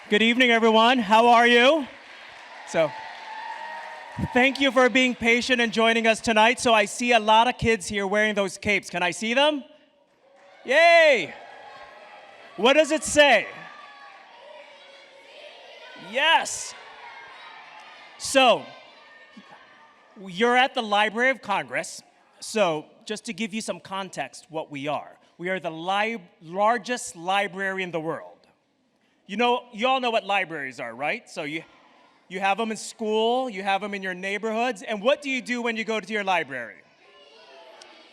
Good evening, everyone. How are you? So, thank you for being patient and joining us tonight. So, I see a lot of kids here wearing those capes. Can I see them? Yay! What does it say? Yes. So, you're at the Library of Congress. So, just to give you some context, what we are the largest library in the world. You all know what libraries are, right? So you have them in school, you have them in your neighborhoods, and what do you do when you go to your library?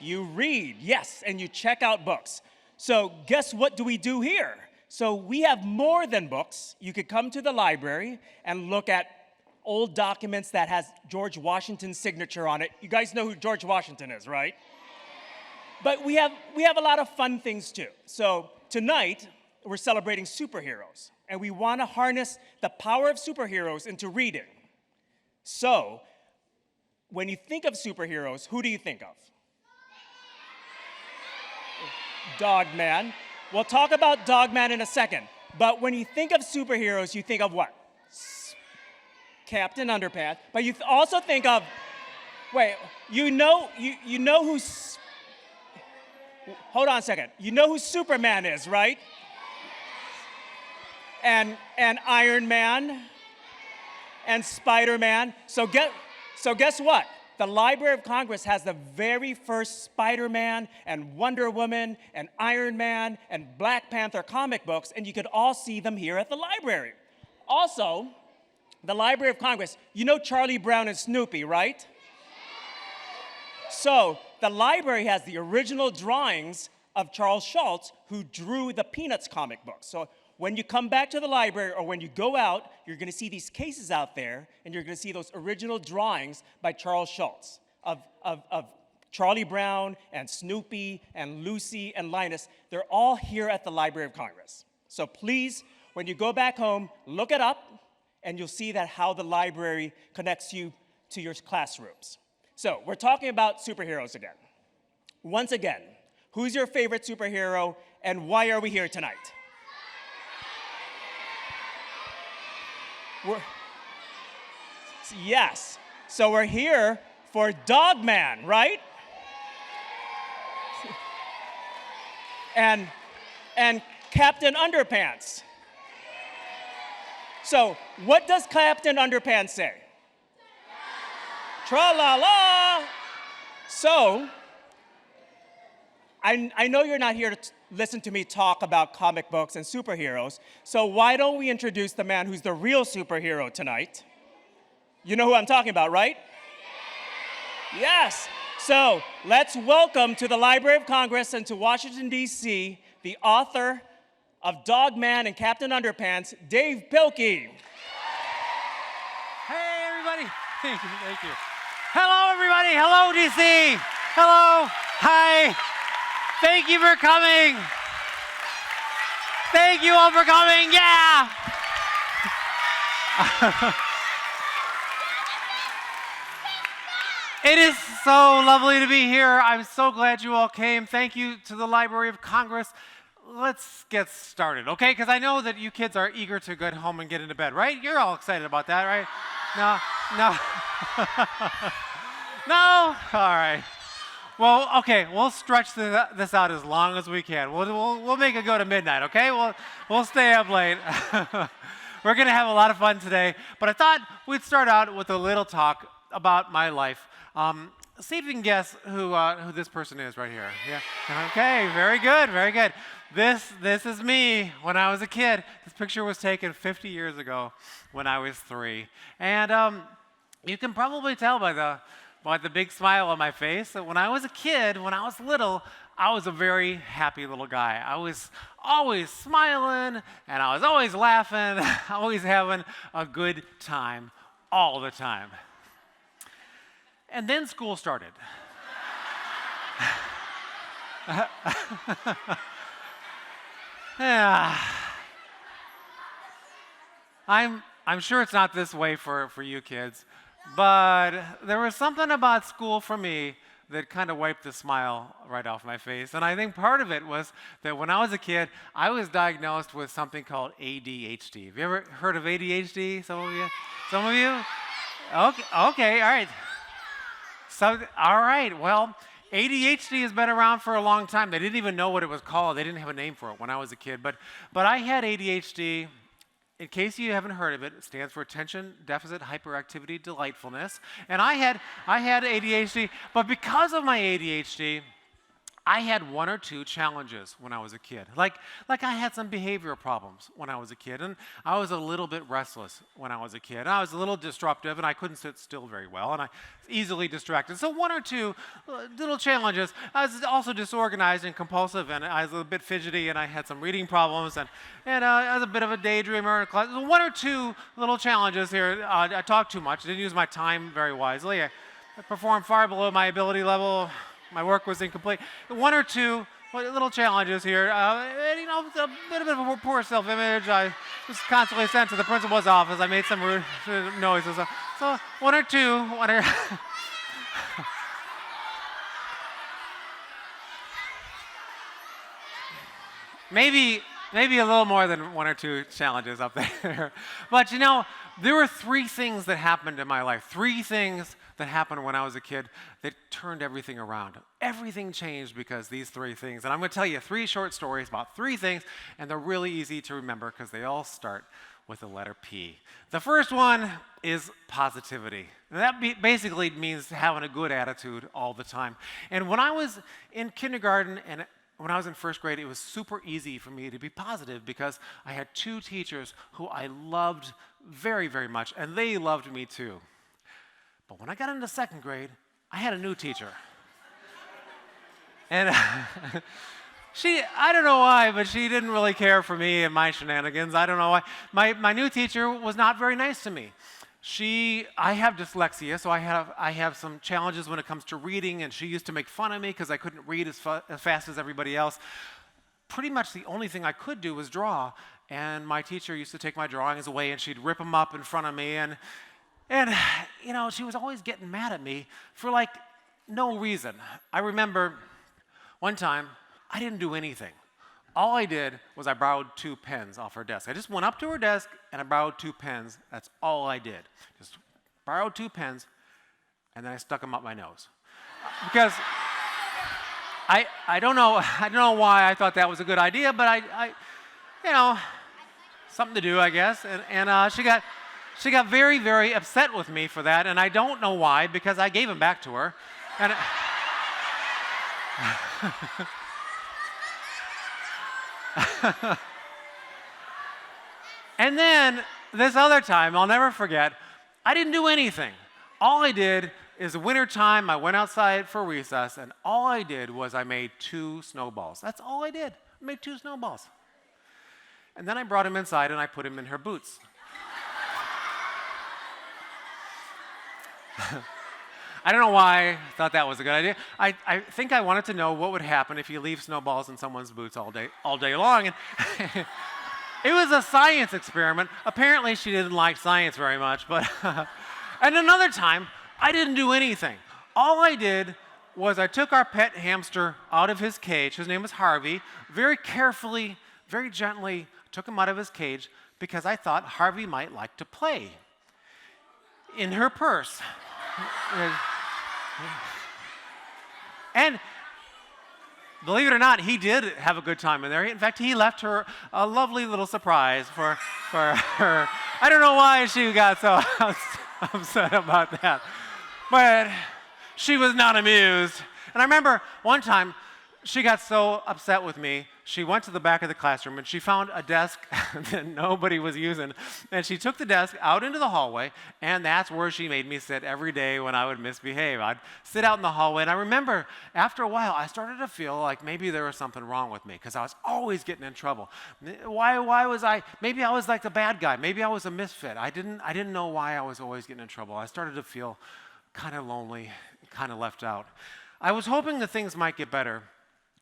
You read, yes, and you check out books. So guess what do we do here? So we have more than books. You could come to the library and look at old documents that has George Washington's signature on it. You guys know who George Washington is, right? But we have a lot of fun things too. So tonight, we're celebrating superheroes, and we want to harness the power of superheroes into reading. So, when you think of superheroes, who do you think of? Dogman. We'll talk about Dogman in a second. But when you think of superheroes, you think of what? Captain Underpants. But you also think of, wait, you know who's, hold on a second. You know who Superman is, right? And Iron Man and Spider-Man. So guess what? The Library of Congress has the very first Spider-Man and Wonder Woman and Iron Man and Black Panther comic books, and you could all see them here at the library. Also, the Library of Congress, you know Charlie Brown and Snoopy, right? So the library has the original drawings of Charles Schulz, who drew the Peanuts comic books. So when you come back to the library or when you go out, you're going to see these cases out there, and you're going to see those original drawings by Charles Schulz of Charlie Brown and Snoopy and Lucy and Linus. They're all here at the Library of Congress. So please, when you go back home, look it up, and you'll see that how the library connects you to your classrooms. So we're talking about superheroes again. Once again, who's your favorite superhero, and why are we here tonight? Yes. So we're here for Dogman, right? And Captain Underpants. So what does Captain Underpants say? Tra-la-la! So, I know you're not here to listen to me talk about comic books and superheroes, so why don't we introduce the man who's the real superhero tonight? You know who I'm talking about, right? Yes. So, let's welcome to the Library of Congress and to Washington, D.C., the author of Dogman and Captain Underpants, Dav Pilkey. Hey, everybody. Thank you. Hello, everybody. Hello, D.C. Hello. Hi. Thank you for coming. Thank you all for coming. Yeah. It is so lovely to be here. I'm so glad you all came. Thank you to the Library of Congress. Let's get started, okay? Because I know that you kids are eager to get home and get into bed, right? You're all excited about that, right? No. No? All right. Well, okay, we'll stretch this out as long as we can. We'll make it go to midnight, okay? We'll stay up late. We're going to have a lot of fun today, but I thought we'd start out with a little talk about my life. See if you can guess who this person is right here. Yeah. Okay, very good. This is me when I was a kid. This picture was taken 50 years ago when I was 3. And you can probably tell by the big smile on my face that when I was a kid, when I was little, I was a very happy little guy. I was always smiling, and I was always laughing, always having a good time, all the time. And then school started. Yeah. I'm sure it's not this way for you kids, but there was something about school for me that kind of wiped the smile right off my face. And I think part of it was that when I was a kid, I was diagnosed with something called ADHD. Have you ever heard of ADHD? Some of you? Some of you? Okay, all right. So, all right, well, ADHD has been around for a long time. They didn't even know what it was called. They didn't have a name for it when I was a kid. But I had ADHD. In case you haven't heard of it, it stands for Attention Deficit Hyperactivity Delightfulness. And I had ADHD, but because of my ADHD, I had one or two challenges when I was a kid. Like I had some behavioral problems when I was a kid, and I was a little bit restless when I was a kid. And I was a little disruptive, and I couldn't sit still very well, and I was easily distracted. So one or two little challenges. I was also disorganized and compulsive, and I was a bit fidgety, and I had some reading problems, and I was a bit of a daydreamer in class. So one or two little challenges here. I talked too much. I didn't use my time very wisely. I performed far below my ability level. My work was incomplete. One or two little challenges here. A bit of a poor self-image. I was constantly sent to the principal's office. I made some rude noises. So one or two. Maybe a little more than one or two challenges up there. But there were three things that happened in my life. Three things that happened when I was a kid that turned everything around. Everything changed because these three things. And I'm going to tell you three short stories about three things, and they're really easy to remember because they all start with the letter P. The first one is positivity. And that basically means having a good attitude all the time. And when I was in kindergarten and when I was in first grade, it was super easy for me to be positive because I had two teachers who I loved very, very much, and they loved me too. But when I got into second grade, I had a new teacher. And I don't know why, but she didn't really care for me and my shenanigans. I don't know why. My new teacher was not very nice to me. I have dyslexia, so I have some challenges when it comes to reading, and she used to make fun of me because I couldn't read as fast as everybody else. Pretty much the only thing I could do was draw, and my teacher used to take my drawings away, and she'd rip them up in front of me, and she was always getting mad at me for no reason. I remember one time I didn't do anything. All I did was I borrowed 2 pens off her desk. I just went up to her desk and I borrowed 2 pens. That's all I did. Just borrowed 2 pens and then I stuck them up my nose. Because I don't know why I thought that was a good idea, but I something to do, I guess. And she got very, very upset with me for that, and I don't know why, because I gave them back to her. And and then this other time, I'll never forget, I didn't do anything. All I did is winter time, I went outside for recess, and all I did was I made 2 snowballs. That's all I did. I made 2 snowballs. And then I brought him inside and I put him in her boots. I don't know why I thought that was a good idea. I think I wanted to know what would happen if you leave snowballs in someone's boots all day long. And it was a science experiment. Apparently she didn't like science very much. But and another time, I didn't do anything. All I did was I took our pet hamster out of his cage. His name was Harvey. Very carefully, very gently took him out of his cage because I thought Harvey might like to play in her purse. And believe it or not, he did have a good time in there. In fact, he left her a lovely little surprise for her. I don't know why she got so upset about that, but she was not amused. And I remember one time she got so upset with me, she went to the back of the classroom and she found a desk that nobody was using. And she took the desk out into the hallway, and that's where she made me sit every day when I would misbehave. I'd sit out in the hallway, and I remember after a while, I started to feel like maybe there was something wrong with me because I was always getting in trouble. Why was I, maybe I was like the bad guy. Maybe I was a misfit. I didn't know why I was always getting in trouble. I started to feel kind of lonely, kind of left out. I was hoping that things might get better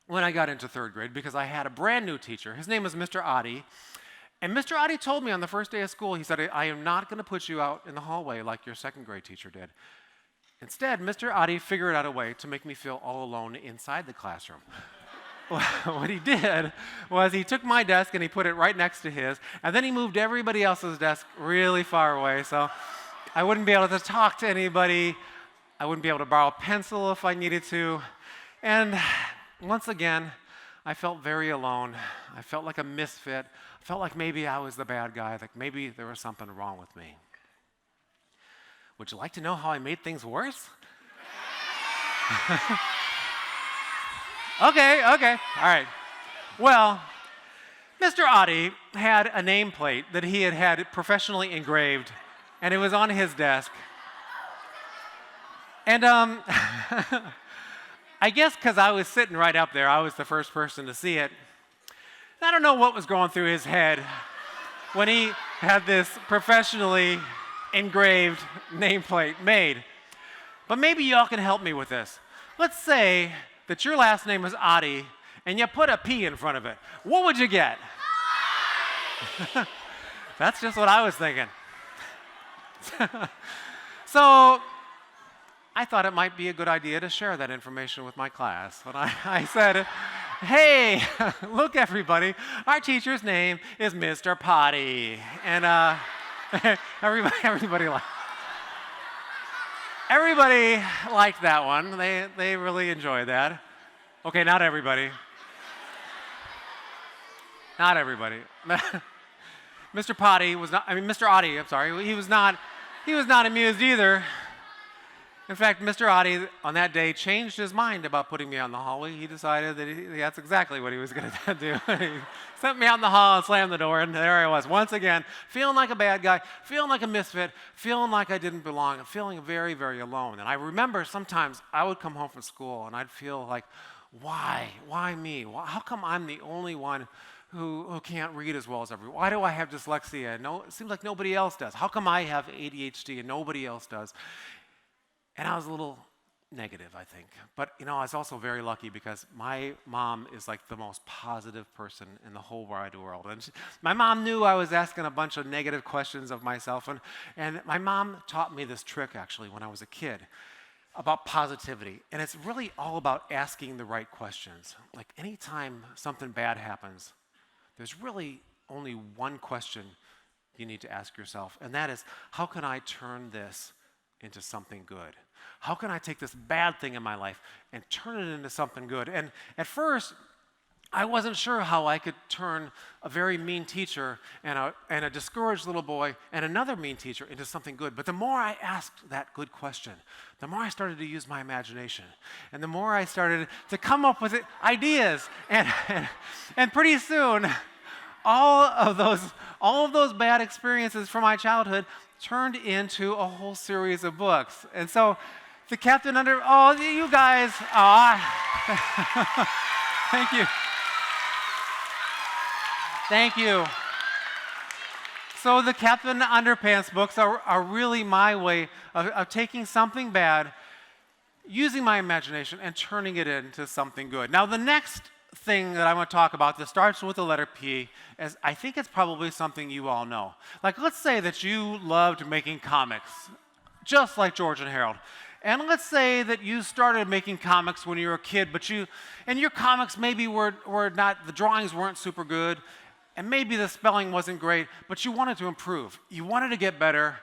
when I got into 3rd grade because I had a brand new teacher. His name was Mr. Adi. And Mr. Adi told me on the first day of school, he said, I am not going to put you out in the hallway like your 2nd grade teacher did. Instead, Mr. Adi figured out a way to make me feel all alone inside the classroom. What he did was he took my desk and he put it right next to his, and then he moved everybody else's desk really far away, so I wouldn't be able to talk to anybody. I wouldn't be able to borrow a pencil if I needed to. And once again, I felt very alone. I felt like a misfit. I felt like maybe I was the bad guy, like maybe there was something wrong with me. Would you like to know how I made things worse? Okay, all right. Well, Mr. Adi had a nameplate that he had had professionally engraved, and it was on his desk. And I guess because I was sitting right up there, I was the first person to see it. I don't know what was going through his head when he had this professionally engraved nameplate made. But maybe y'all can help me with this. Let's say that your last name is Adi, and you put a P in front of it. What would you get? That's just what I was thinking. So I thought it might be a good idea to share that information with my class. When I said, hey, look everybody, our teacher's name is Mr. Potty. And everybody liked that one. They really enjoyed that. Okay, not everybody. Not everybody. Mr. Potty was not, Mr. Adi, I'm sorry, he was not amused either. In fact, Mr. Adi on that day changed his mind about putting me on the hallway. He decided that that's exactly what he was going to do. He sent me out in the hall and slammed the door, and there I was once again, feeling like a bad guy, feeling like a misfit, feeling like I didn't belong, and feeling very, very alone. And I remember sometimes I would come home from school and I'd feel like, why? Why me? How come I'm the only one who can't read as well as everyone? Why do I have dyslexia? No, it seems like nobody else does. How come I have ADHD and nobody else does? And I was a little negative, I think. But, I was also very lucky because my mom is like the most positive person in the whole wide world. And my mom knew I was asking a bunch of negative questions of myself. And my mom taught me this trick, actually, when I was a kid about positivity. And it's really all about asking the right questions. Like anytime something bad happens, there's really only one question you need to ask yourself. And that is, how can I turn this into something good? How can I take this bad thing in my life and turn it into something good? And at first, I wasn't sure how I could turn a very mean teacher and a discouraged little boy and another mean teacher into something good. But the more I asked that good question, the more I started to use my imagination. And the more I started to come up with ideas. And pretty soon, all of those bad experiences from my childhood turned into a whole series of books. And so the Captain you guys, thank you. Thank you. So the Captain Underpants books are really my way of taking something bad, using my imagination, and turning it into something good. Now the next thing that I want to talk about that starts with the letter P is, I think it's probably something you all know. Like, let's say that you loved making comics, just like George and Harold. And let's say that you started making comics when you were a kid, and your comics maybe were not, the drawings weren't super good, and maybe the spelling wasn't great, but you wanted to improve. You wanted to get better.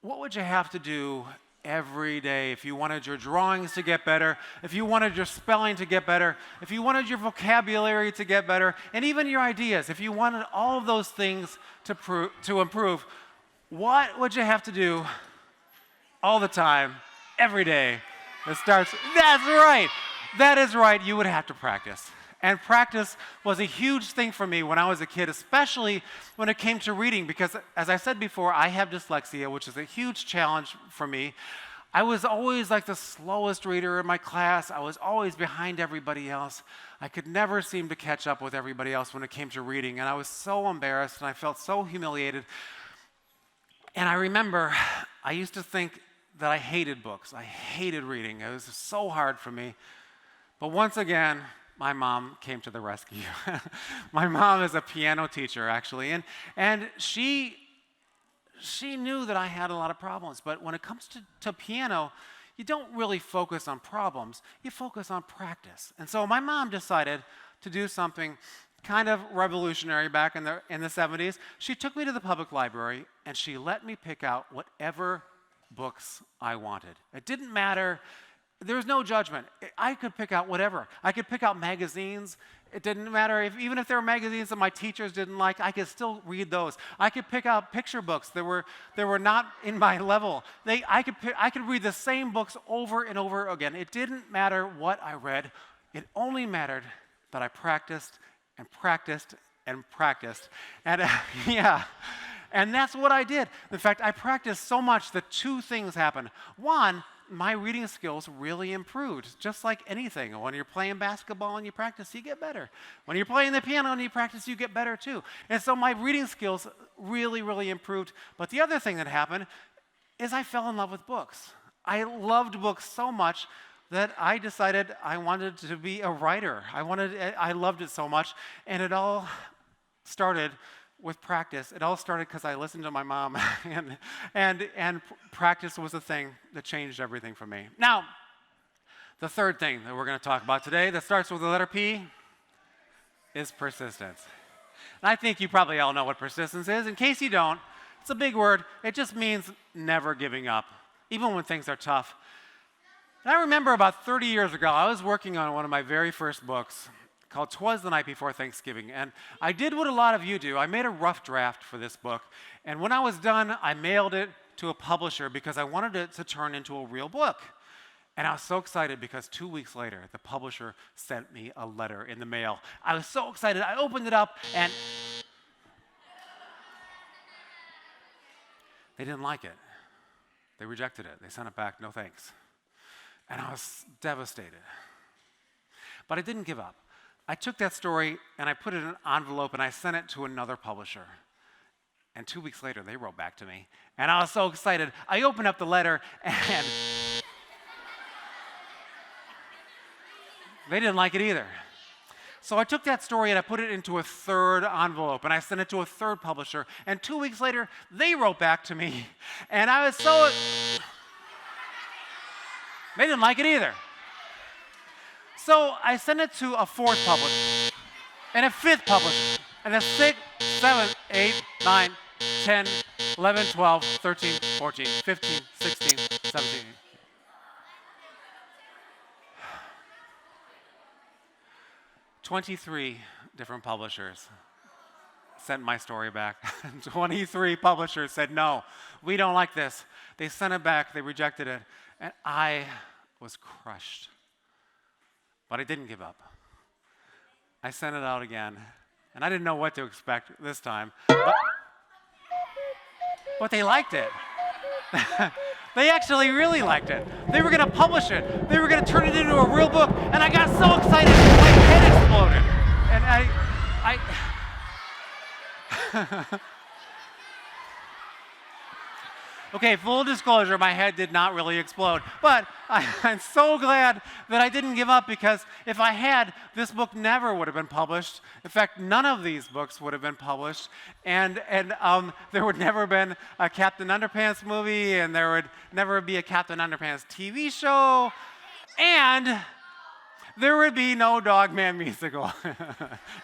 What would you have to do every day if you wanted your drawings to get better, if you wanted your spelling to get better, if you wanted your vocabulary to get better, and even your ideas, if you wanted all of those things to improve, what would you have to do all the time, every day? That's right. That is right. You would have to practice. And practice was a huge thing for me when I was a kid, especially when it came to reading, because as I said before, I have dyslexia, which is a huge challenge for me. I was always like the slowest reader in my class. I was always behind everybody else. I could never seem to catch up with everybody else when it came to reading, and I was so embarrassed, and I felt so humiliated. And I remember I used to think that I hated books. I hated reading. It was so hard for me. But once again, my mom came to the rescue. My mom is a piano teacher, actually, and she she knew that I had a lot of problems. But when it comes to piano, you don't really focus on problems. You focus on practice. And so my mom decided to do something kind of revolutionary back in the 70s. She took me to the public library, and she let me pick out whatever books I wanted. It didn't matter. There was no judgment. I could pick out whatever. I could pick out magazines. It didn't matter even if there were magazines that my teachers didn't like, I could still read those. I could pick out picture books that were not in my level. I could read the same books over and over again. It didn't matter what I read. It only mattered that I practiced and practiced and practiced. And yeah. And that's what I did. In fact, I practiced so much that two things happened. One, my reading skills really improved, just like anything. When you're playing basketball and you practice, you get better. When you're playing the piano and you practice, you get better too. And so my reading skills really, really improved. But the other thing that happened is I fell in love with books. I loved books so much that I decided I wanted to be a writer. I loved it so much, and it all started with practice. It all started because I listened to my mom, and practice was the thing that changed everything for me. Now, the third thing that we're going to talk about today that starts with the letter P is persistence. And I think you probably all know what persistence is. In case you don't, it's a big word. It just means never giving up, even when things are tough. And I remember about 30 years ago, I was working on one of my very first books called "'Twas the Night Before Thanksgiving." And I did what a lot of you do. I made a rough draft for this book. And when I was done, I mailed it to a publisher because I wanted it to turn into a real book. And I was so excited because 2 weeks later, the publisher sent me a letter in the mail. I was so excited. I opened it up, and they didn't like it. They rejected it. They sent it back, no thanks. And I was devastated. But I didn't give up. I took that story and I put it in an envelope and I sent it to another publisher. And 2 weeks later, they wrote back to me. And I was so excited. I opened up the letter and they didn't like it either. So I took that story and I put it into a third envelope and I sent it to a third publisher. And 2 weeks later, they wrote back to me. And I was so... They didn't like it either. So I sent it to a fourth publisher, and a fifth publisher, and a 6, 7, 8, 9, 10, 11, 12, 13, 14, 15, 16, 17. "23 different publishers sent my story back. 23 publishers said, no, we don't like this. They sent it back, they rejected it, and I was crushed. But I didn't give up. I sent it out again, and I didn't know what to expect this time, but they liked it. They actually really liked it. They were going to publish it. They were going to turn it into a real book, and I got so excited, my head exploded. And Okay, full disclosure, my head did not really explode. But I'm so glad that I didn't give up, because if I had, this book never would have been published. In fact, none of these books would have been published. And there would never have been a Captain Underpants movie, and there would never be a Captain Underpants TV show. And there would be no Dogman musical.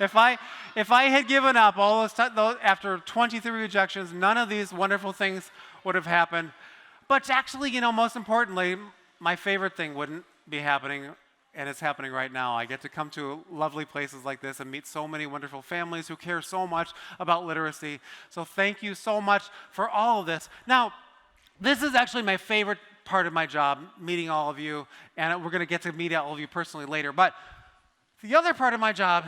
If I had given up all those after 23 rejections, none of these wonderful things would have happened. But actually, most importantly, my favorite thing wouldn't be happening, and it's happening right now. I get to come to lovely places like this and meet so many wonderful families who care so much about literacy. So thank you so much for all of this. Now, this is actually my favorite part of my job, meeting all of you, and we're going to get to meet all of you personally later. But the other part of my job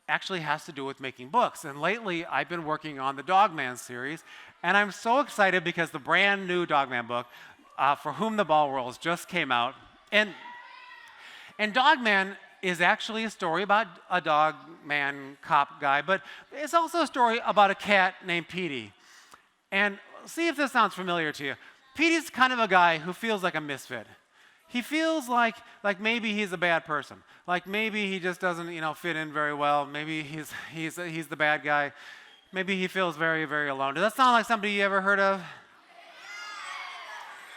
actually has to do with making books. And lately, I've been working on the Dogman series, and I'm so excited because the brand new Dogman book, For Whom the Ball Rolls, just came out. And Dogman is actually a story about a dog man cop guy, but it's also a story about a cat named Petey. And see if this sounds familiar to you. Petey's kind of a guy who feels like a misfit. He feels like maybe he's a bad person. Like maybe he just doesn't, fit in very well. Maybe he's the bad guy. Maybe he feels very, very alone. Does that sound like somebody you ever heard of?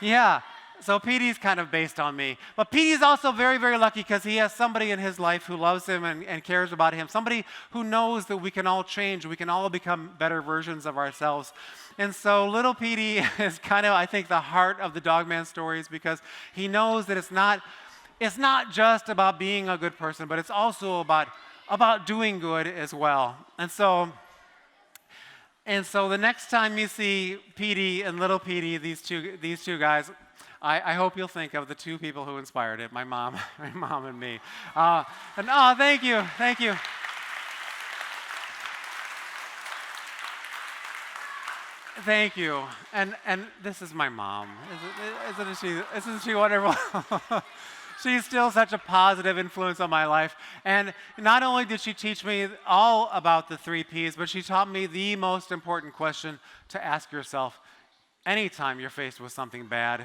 Yeah. So Petey's kind of based on me. But Petey's also very, very lucky because he has somebody in his life who loves him and cares about him. Somebody who knows that we can all change. We can all become better versions of ourselves. And so little Petey is kind of, I think, the heart of the Dogman stories because he knows that it's not just about being a good person, but it's also about doing good as well. And so the next time you see Petey and little Petey, these two guys, I hope you'll think of the two people who inspired it, my mom and me. Thank you. Thank you. And this is my mom. Isn't she wonderful? She's still such a positive influence on my life. And not only did she teach me all about the 3 Ps, but she taught me the most important question to ask yourself anytime you're faced with something bad.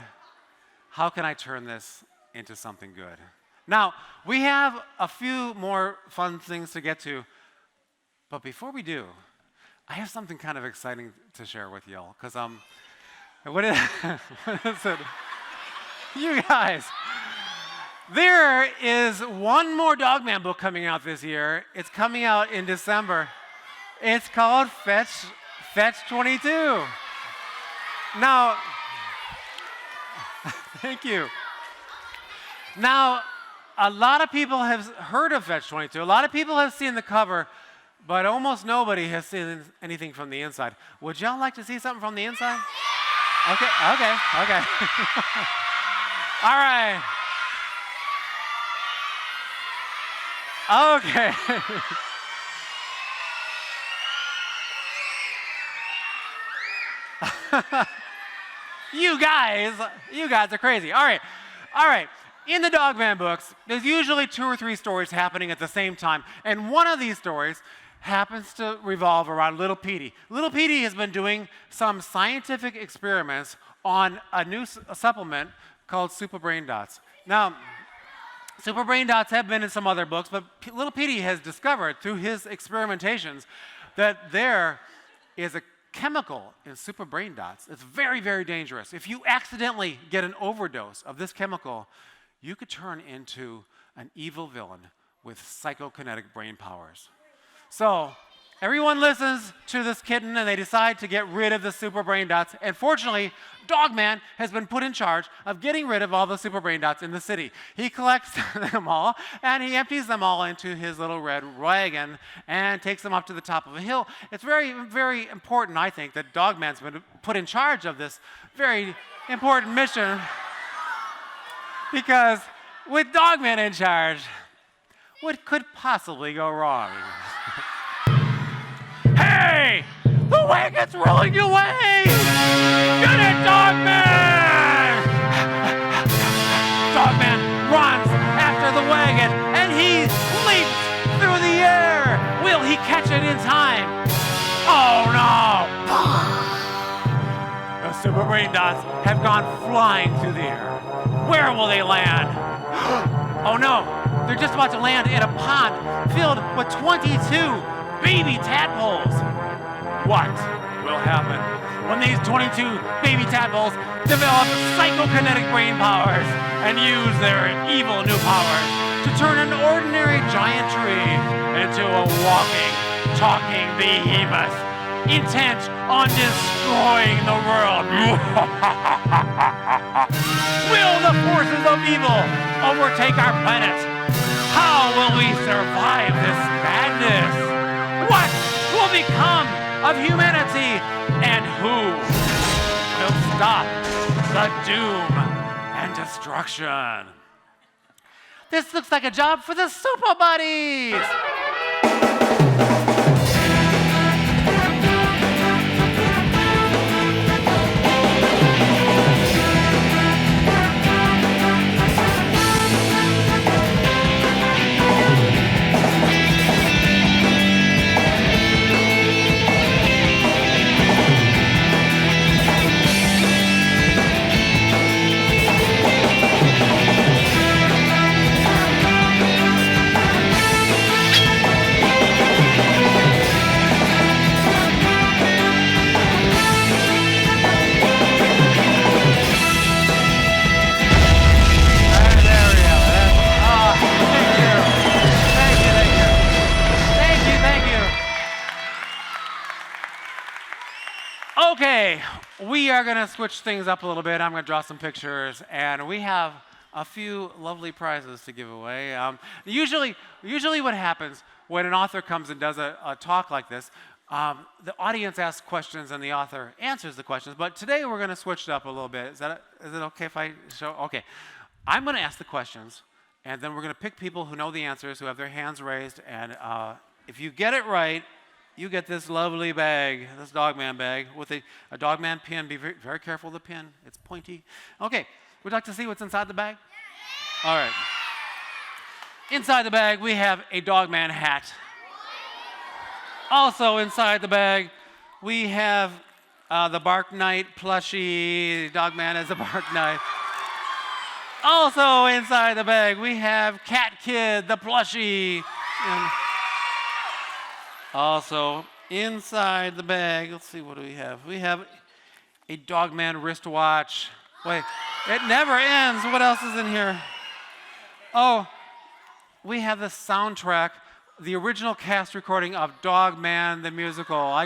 How can I turn this into something good? Now, we have a few more fun things to get to, but before we do, I have something kind of exciting to share with y'all, because what is it? You guys, there is one more Dogman book coming out this year. It's coming out in December. It's called Fetch 22. Now, thank you. Now, a lot of people have heard of Fetch 22. A lot of people have seen the cover, but almost nobody has seen anything from the inside. Would y'all like to see something from the inside? Okay. All right. Okay. You guys are crazy. All right. In the Dogman books, there's usually 2 or 3 stories happening at the same time, and one of these stories happens to revolve around little Petey. Little Petey has been doing some scientific experiments on a new supplement called Super Brain Dots. Now, Super Brain Dots have been in some other books, but little Petey has discovered through his experimentations that there is a chemical in Super Brain Dots. It's very, very dangerous. If you accidentally get an overdose of this chemical, you could turn into an evil villain with psychokinetic brain powers. So everyone listens to this kitten and they decide to get rid of the Super Brain Dots. And fortunately, Dogman has been put in charge of getting rid of all the Super Brain Dots in the city. He collects them all and he empties them all into his little red wagon and takes them up to the top of a hill. It's very, very important, I think, that Dogman's been put in charge of this very important mission, because with Dogman in charge, what could possibly go wrong? Hey! The wagon's rolling away! Get it, Dogman! Dogman runs after the wagon, and he leaps through the air. Will he catch it in time? Oh, no! The Super Brain Dots have gone flying through the air. Where will they land? Oh, no! They're just about to land in a pond filled with 22 baby tadpoles. What will happen when these 22 baby tadpoles develop psychokinetic brain powers and use their evil new powers to turn an ordinary giant tree into a walking, talking behemoth intent on destroying the world? Will the forces of evil overtake our planet? How will we survive this madness? What will become of humanity, and who will stop the doom and destruction? This looks like a job for the Super Buddies! we are going to switch things up a little bit. I'm going to draw some pictures, and we have a few lovely prizes to give away. Usually what happens when an author comes and does a talk like this, the audience asks questions and the author answers the questions. But today we're going to switch it up a little bit. Is it okay if I show? Okay. I'm going to ask the questions, and then we're going to pick people who know the answers, who have their hands raised. And if you get it right, you get this lovely bag, this Dogman bag with a Dogman pin. Be very, very careful of the pin. It's pointy. Okay. Would you like to see what's inside the bag? All right. Inside the bag, we have a Dogman hat. Also inside the bag, we have the Bark Knight plushie. Dogman is a Bark Knight. Also inside the bag, we have Cat Kid, the plushie. And also inside the bag, let's see, what do we have? We have a Dogman wristwatch. Wait, it never ends. What else is in here? Oh, we have the soundtrack, the original cast recording of Dogman the musical. I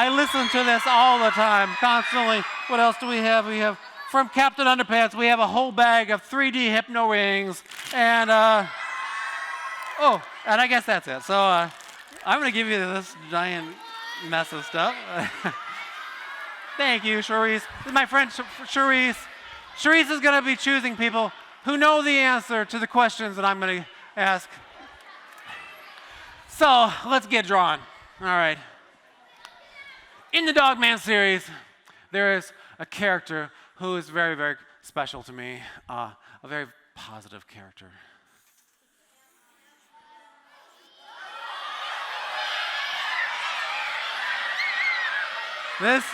listen to this all the time, constantly. What else do we have? We have, from Captain Underpants, we have a whole bag of 3D hypno rings. And, and I guess that's it. So I'm going to give you this giant mess of stuff. Thank you, Charisse. This is my friend Charisse. Charisse is going to be choosing people who know the answer to the questions that I'm going to ask. So let's get drawn. All right. In the Dogman series, there is a character who is very, very special to me, a very positive character. This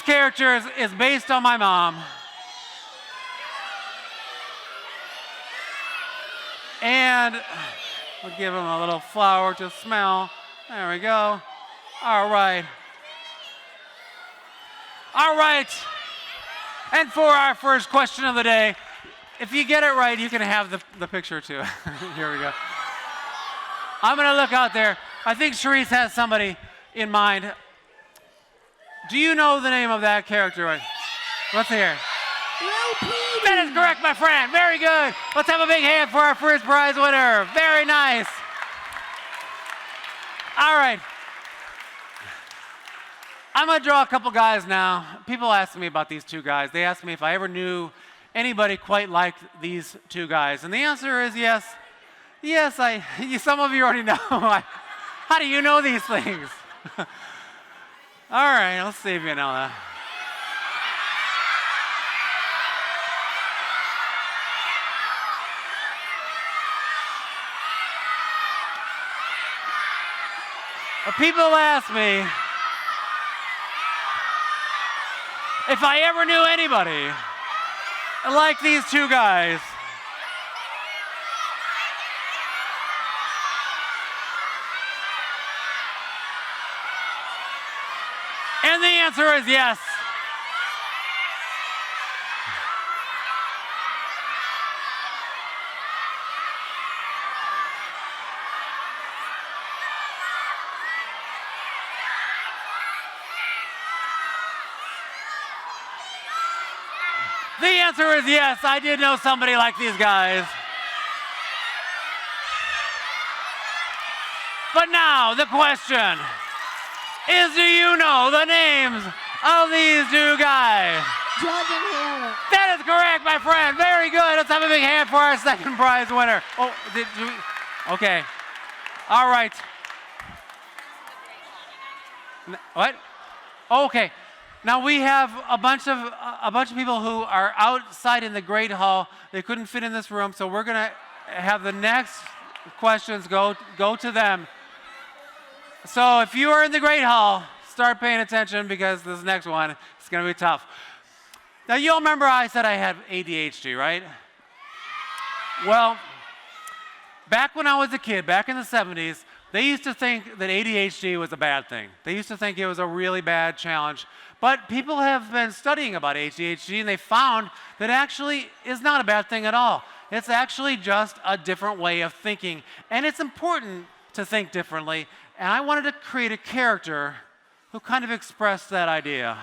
character is based on my mom. And we'll give him a little flower to smell. There we go. All right. All right. And for our first question of the day, if you get it right, you can have the picture too. Here we go. I'm going to look out there. I think Charisse has somebody in mind. Do you know the name of that character? Let's hear. That is correct, my friend. Very good. Let's have a big hand for our first prize winner. Very nice. All right. I'm going to draw a couple guys now. People ask me about these two guys. They asked me if I ever knew anybody quite like these two guys. And the answer is yes. Yes, some of you already know. How do you know these things? All right, let's see if you know that. People ask me if I ever knew anybody like these two guys. And the answer is yes. The answer is yes, I did know somebody like these guys. But now the question is, do you know the names of these two guys? Judge and Hannah. That is correct, my friend. Very good. Let's have a big hand for our second prize winner. Oh, okay. All right. What? Okay. Now we have a bunch of people who are outside in the Great Hall. They couldn't fit in this room, so we're gonna have the next questions go to them. So if you are in the Great Hall, start paying attention because this next one is gonna be tough. Now you'll remember I said I had ADHD, right? Well, back when I was a kid, back in the 70s, they used to think that ADHD was a bad thing. They used to think it was a really bad challenge. But people have been studying about ADHD, and they found that actually is not a bad thing at all. It's actually just a different way of thinking. And it's important to think differently. And I wanted to create a character who kind of expressed that idea.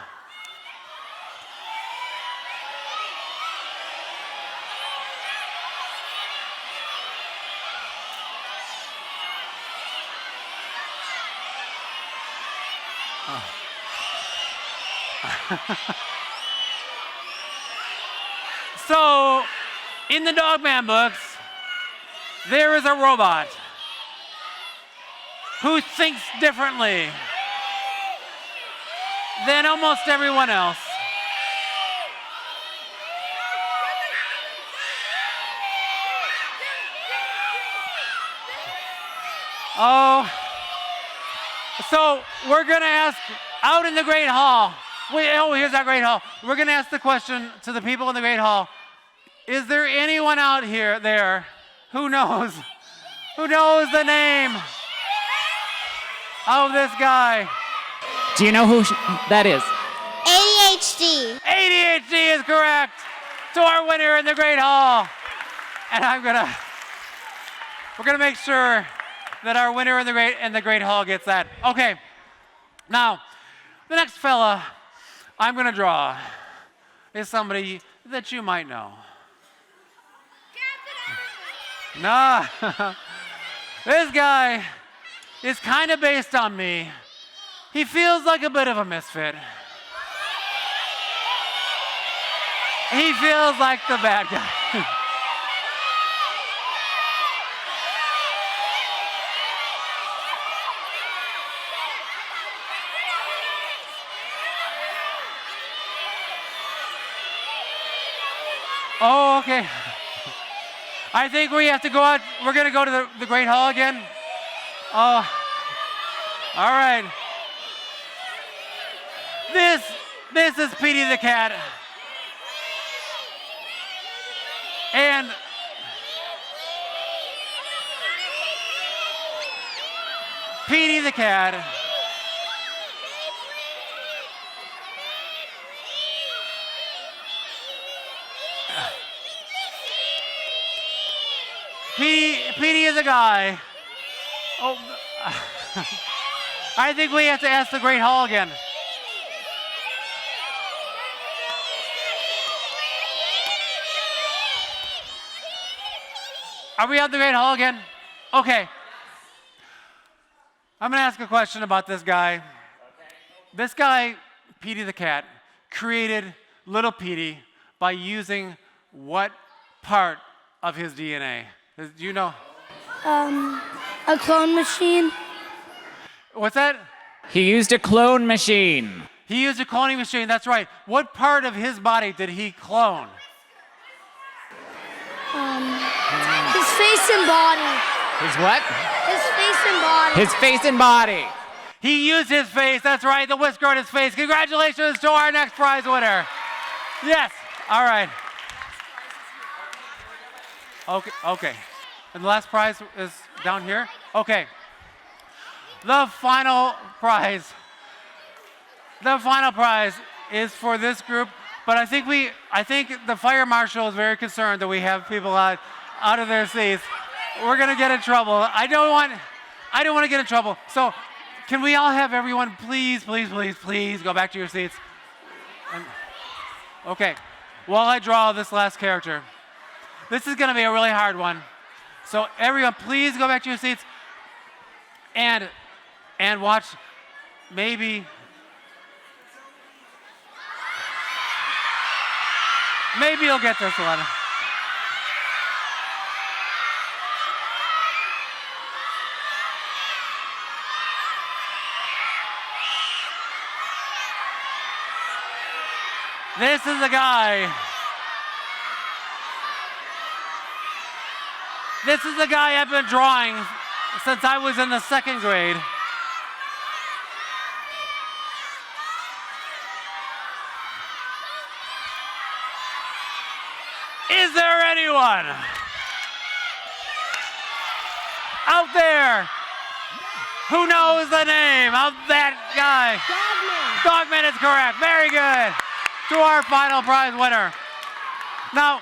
So, in the Dogman books, there is a robot who thinks differently than almost everyone else. Oh, so we're going to ask out in the Great Hall. Here's our Great Hall. We're going to ask the question to the people in the Great Hall. Is there anyone out there who knows the name of this guy? Do you know who that is? ADHD. ADHD is correct. To our winner in the Great Hall. And we're gonna make sure that our winner in the Great Hall gets that. Okay. Now, the next fella I'm gonna draw is somebody that you might know. Nah. This guy is kind of based on me. He feels like a bit of a misfit. He feels like the bad guy. Oh, okay. I think we have to go out. We're going to go to the Great Hall again. Oh, all right. This is Petey the cat. And Petey the cat Petey is a guy. Oh, I think we have to ask the Great Hall again. Are we at the Great Hall again? Okay. I'm going to ask a question about this guy. This guy, Petey the cat, created little Petey by using what part of his DNA? Do you know? A clone machine. What's that? He used a clone machine. He used a cloning machine, that's right. What part of his body did he clone? His face and body. His what? His face and body. His face and body. He used his face, that's right, the whisker on his face. Congratulations to our next prize winner. Yes, all right. Okay. And the last prize is down here? Okay. The final prize is for this group, but I think the fire marshal is very concerned that we have people out of their seats. We're gonna get in trouble. I don't want to get in trouble. So can we all have everyone please go back to your seats? Okay. While I draw this last character. This is going to be a really hard one. So everyone, please go back to your seats and watch. Maybe you'll get this one. This is a guy. This is the guy I've been drawing since I was in the 2nd grade. Is there anyone out there who knows the name of that guy? Dogman is correct. Very good. To our final prize winner. Now,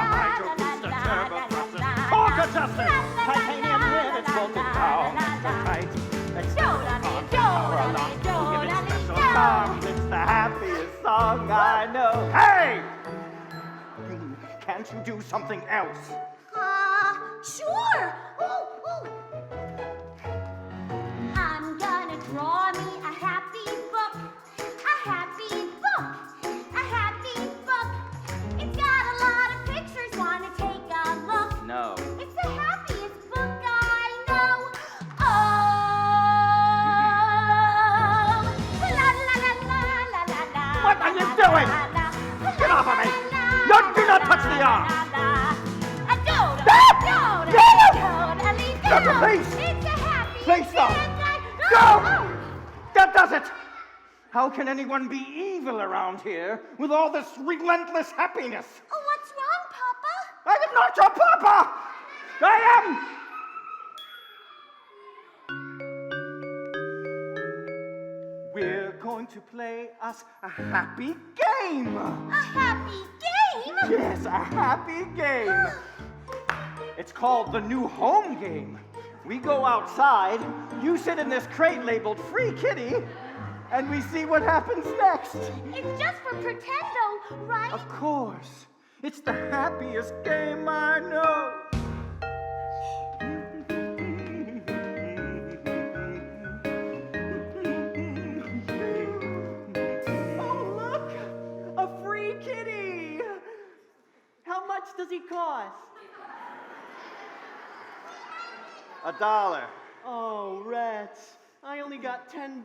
justice. Titanium rivets hold me down so tight. Extended power along to give it special charms. It's the happiest song I know. Hey! Can't you do something else? Sure. Ooh. I'm gonna draw me a happy book. A happy book. A happy book. It's got a lot of pictures. Wanna take a look? No. It's the happiest book I know. Oh. La la la la la la la. What are you doing? Get off of me. No, do not touch the arm. Please! Please stop! Go! That does it! How can anyone be evil around here with all this relentless happiness? Oh, what's wrong, Papa? I am not your papa! I am... We're going to play us a happy game! A happy game? Yes, a happy game! It's called the new home game. We go outside, you sit in this crate labeled Free Kitty, and we see what happens next. It's just for pretend, though, right? Of course. It's the happiest game I know. Oh, look! A free kitty! How much does he cost? $1. Oh, rats. I only got $10.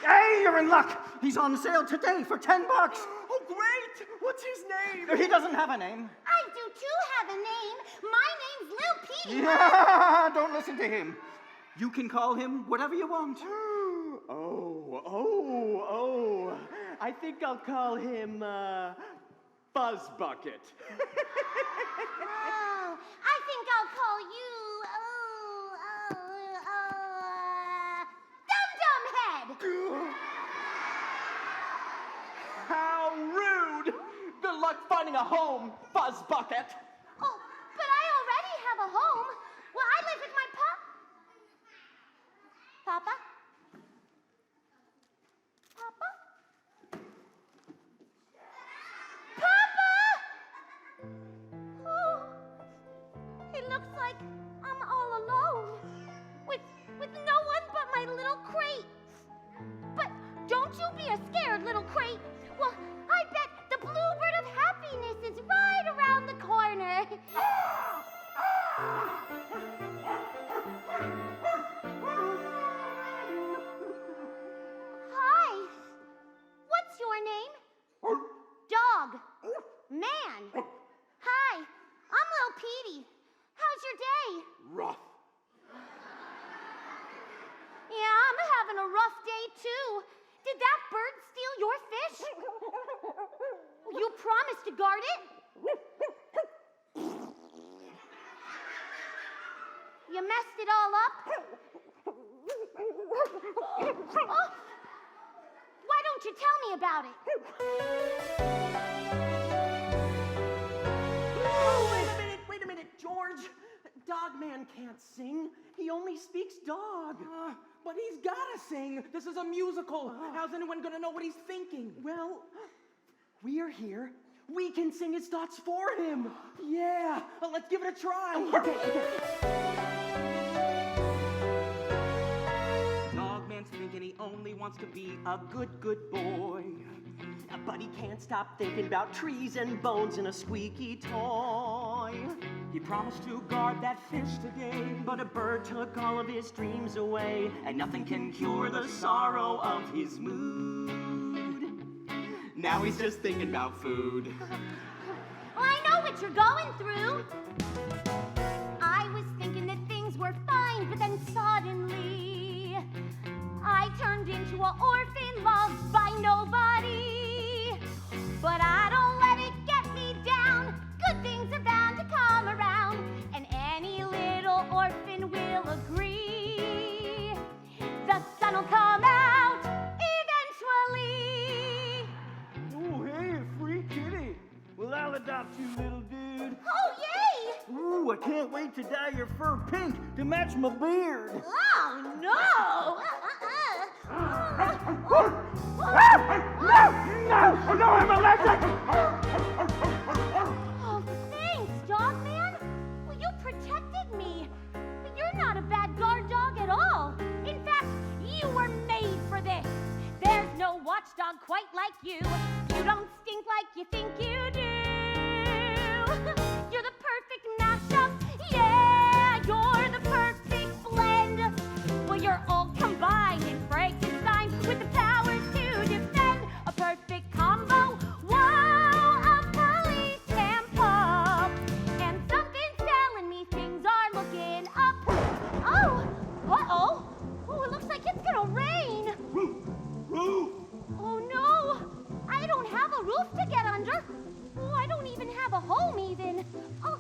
Hey, you're in luck. He's on sale today for $10. Oh, great! What's his name? He doesn't have a name. I do, too, have a name. My name's Lil Petey. Yeah, don't listen to him. You can call him whatever you want. Oh. I think I'll call him, Buzz Bucket. Oh, I think I'll call you, Dum-Dum Head. How rude! Good luck finding a home, Buzz Bucket. Oh, but I already have a home. Well, I live with my Papa? Papa? Papa! Oh, it looks like I'm all alone with no one but my little crate. But don't you be a scared little crate. Well, I bet the bluebird of happiness is right around the corner. Hi. What's your name? Dog. Man. Hi. I'm Lil Petey. How's your day? Rough. Yeah, I'm having a rough day too. Did that bird steal your fish? You promised to guard it? You messed it all up? Oh, why don't you tell me about it? Oh, wait a minute, George. Dogman can't sing. He only speaks dog. But he's gotta sing. This is a musical. How's anyone gonna know what he's thinking? Well, we are here. We can sing his thoughts for him. Yeah, let's give it a try. Okay. Dogman's thinking he only wants to be a good boy. But he can't stop thinking about trees and bones and a squeaky toy. He promised to guard that fish today. But a bird took all of his dreams away, and nothing can cure the sorrow of his mood. Now he's just thinking about food. Well, I know what you're going through. I was thinking that things were fine, but then suddenly I turned into an orphan loved by nobody. But I don't let it get me down. Good things are bound to come around, and any little orphan will agree. The sun will come out eventually. Oh, hey, a free kitty. Well, I'll adopt you, little dude. Oh, yay! Ooh, a can't wait to dye your fur pink to match my beard. Oh, no! No, I'm allergic! Oh, thanks, Dogman. Well, you protected me. But you're not a bad guard dog at all. In fact, you were made for this. There's no watchdog quite like you. You don't stink like you think you do. You're the perfect mashup. Yeah, you're the perfect blend. Well, you're all combined in Frankenstein with the powers to defend. A perfect combo. Whoa, a police can pop. And something's telling me things are looking up. Oh, uh-oh. Oh, it looks like it's gonna rain. Oh no, I don't have a roof to get under. Oh, I don't even have a home even. Oh,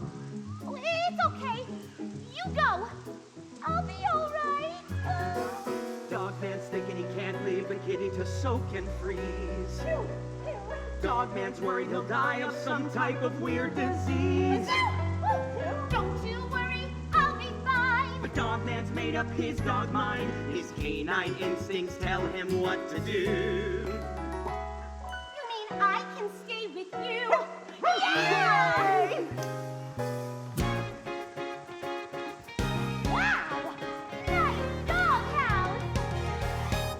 it's okay. You go. I'll be all right. Dogman's thinking he can't leave the kitty to soak and freeze. Dogman's worried he'll die of some type of weird disease. Don't you worry, I'll be fine. But Dogman's made up his dog mind. His canine instincts tell him what to do. You mean I can stay with you? Yay! Wow! Nice doghouse!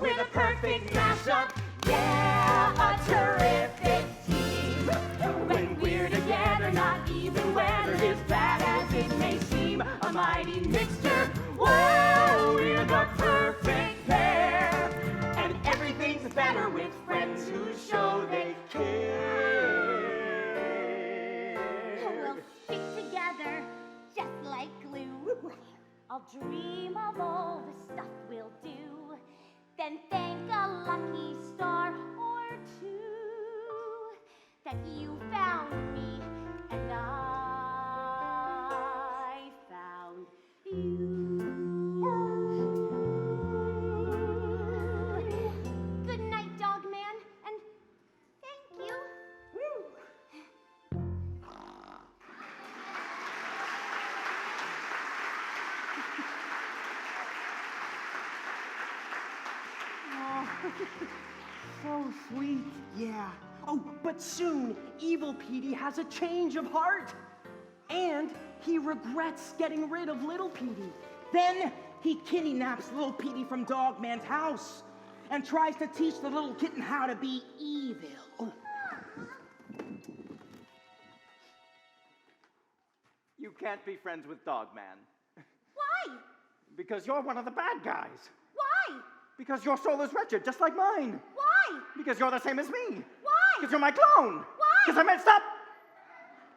We're the perfect mashup. Yeah, a terrific team. When we're together, not even weather is bad as it may seem. A mighty mixture. Whoa, we're the perfect pair. And everything's better with friends who show they care. We'll stick together just like glue. I'll dream of all the stuff we'll do, then thank a lucky star or two that you found me and I found you. Good night, Dogman, and thank you. So sweet. Yeah. Oh, but soon, Evil Petey has a change of heart. And he regrets getting rid of Little Petey. Then he kidnaps Little Petey from Dogman's house and tries to teach the little kitten how to be evil. Oh. You can't be friends with Dogman. Why? Because you're one of the bad guys. Why? Because your soul is wretched, just like mine. Why? Because you're the same as me. Why? Because you're my clone. Why? Because I meant stop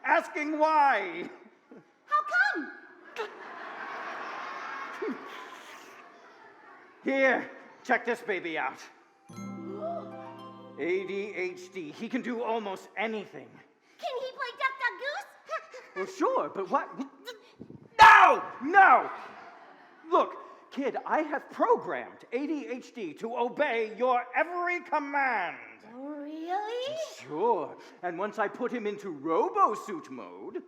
asking why. How come? Here, check this baby out. ADHD. He can do almost anything. Can he play Duck Duck Goose? Well, sure, but what? No! No! Look, kid, I have programmed ADHD to obey your every command. Really? Sure. And once I put him into robo-suit mode,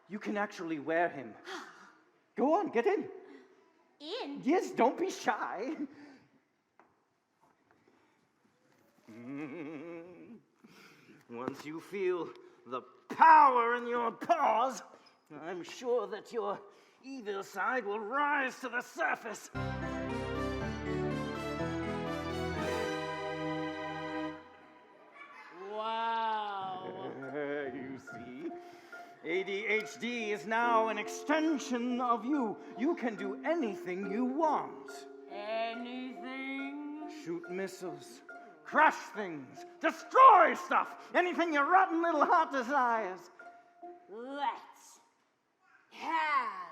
you can actually wear him. Go on, get in. In? Yes, don't be shy. Once you feel the power in your paws, I'm sure that your evil side will rise to the surface. Wow. You see, ADHD is now an extension of you. You can do anything you want. Anything? Shoot missiles, crush things, destroy stuff, anything your rotten little heart desires. Let's have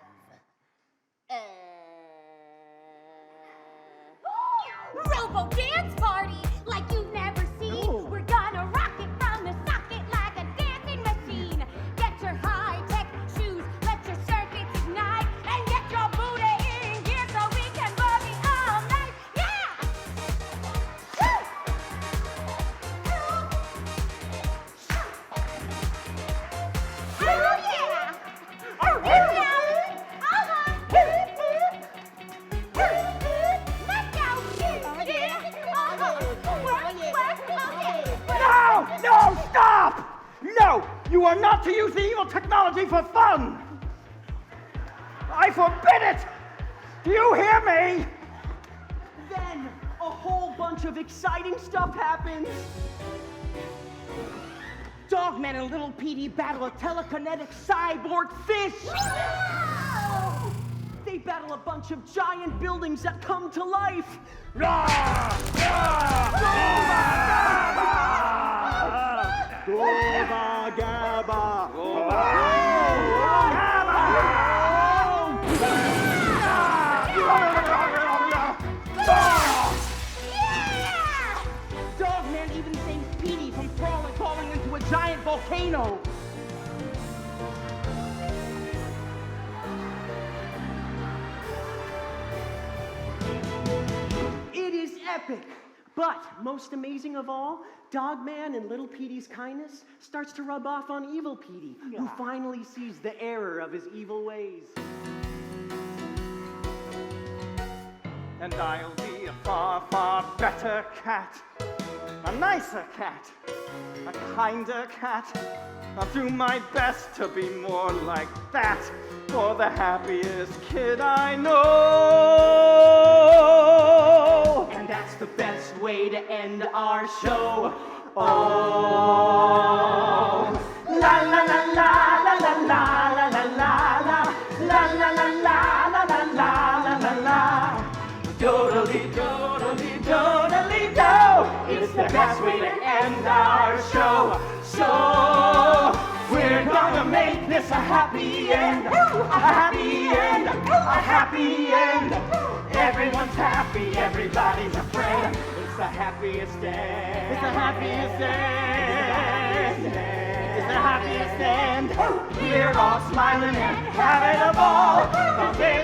Robo dance party like you've never seen. Oh. We're gonna rock it from the socket like a dancing machine. Get your high-tech shoes, let your circuits ignite, and get your booty in gear so we can boogie all night. Yeah! Woo! not to use the evil technology for fun. I forbid it. Do you hear me? Then a whole bunch of exciting stuff happens. Dogman and Little Petey battle a telekinetic cyborg fish. They battle a bunch of giant buildings that come to life. Dogman even saves Petey from falling into a giant volcano. It is epic. But most amazing of all, Dogman and Little Petey's kindness starts to rub off on Evil Petey, who finally sees the error of his evil ways. And I'll be a far, far better cat. A nicer cat. A kinder cat. I'll do my best to be more like that. For the happiest kid I know. And that's the best way to end our show. Oh, la la la la la la la la la la la la la la la la la la la. Doodly doodly doodly do. It's the best way to end our show. So we're gonna make this a happy end. A happy end. A happy end. Everyone's happy. Everybody's a friend. It's the happiest end. It's the happiest end. It's the happiest end. We're all smiling and having a ball. The day